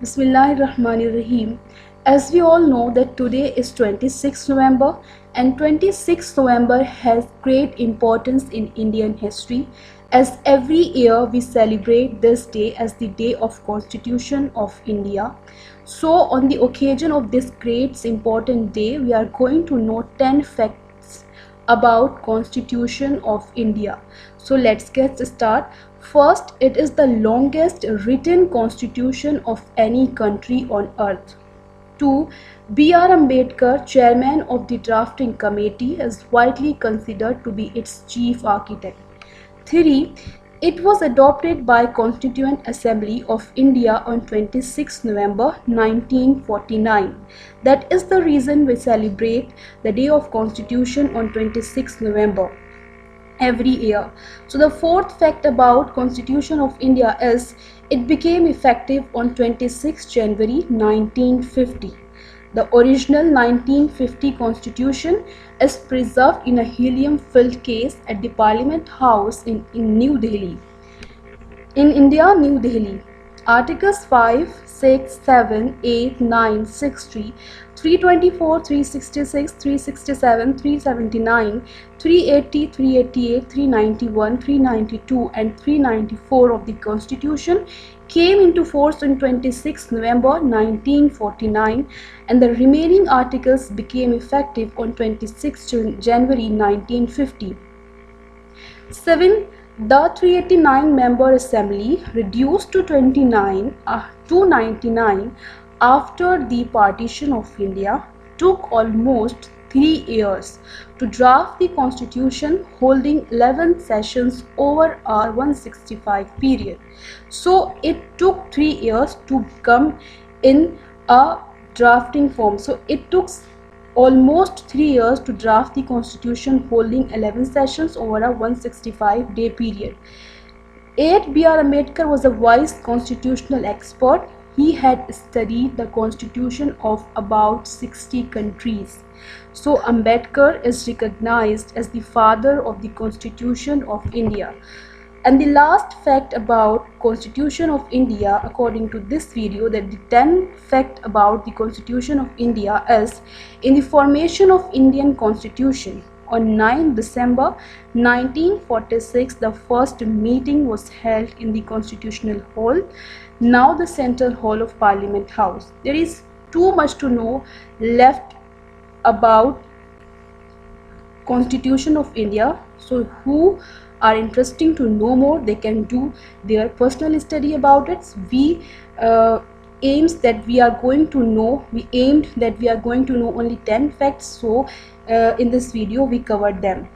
Bismillahirrahmanirrahim. As we all know that today is 26th November and 26th November has great importance in Indian history as every year we celebrate this day as the day of Constitution of India. So on the occasion of this great important day we are going to know 10 facts about Constitution of India. So let's get started. First, it is the longest written constitution of any country on earth. 2. B.R. Ambedkar, chairman of the drafting committee, is widely considered to be its chief architect. 3. It was adopted by Constituent Assembly of India on 26 November 1949. That is the reason we celebrate the Day of Constitution on 26 November every year. So the fourth fact about Constitution of India is it became effective on 26 January 1950. The original 1950 Constitution is preserved in a helium-filled case at the Parliament House in New Delhi. In India, New Delhi. Articles 5, 6, 7, 8, 9, 63, 324, 366, 367, 379, 380, 388, 391, 392 and 394 of the Constitution came into force on 26 November 1949 and the remaining articles became effective on 26 January 1950. 7. The 389-member Assembly reduced to 99 after the partition of India took almost 3 years to draft the Constitution, holding 11 sessions over a 165 period. So it took 3 years to come in a drafting form. So it took almost 3 years to draft the Constitution, holding 11 sessions over a 165-day period. 8. B.R. Ambedkar was a wise constitutional expert. He had studied the constitution of about 60 countries. So Ambedkar is recognized as the father of the Constitution of India. And the last fact about Constitution of India according to this video, that the 10th fact about the Constitution of India is in the formation of Indian Constitution on 9 December 1946 the first meeting was held in the Constitutional Hall, now the Central Hall of Parliament House. There is too much to know left about Constitution of India, so who are interesting to know more, they can do their personal study about it. We aimed that we are going to know only 10 facts, so in this video we covered them.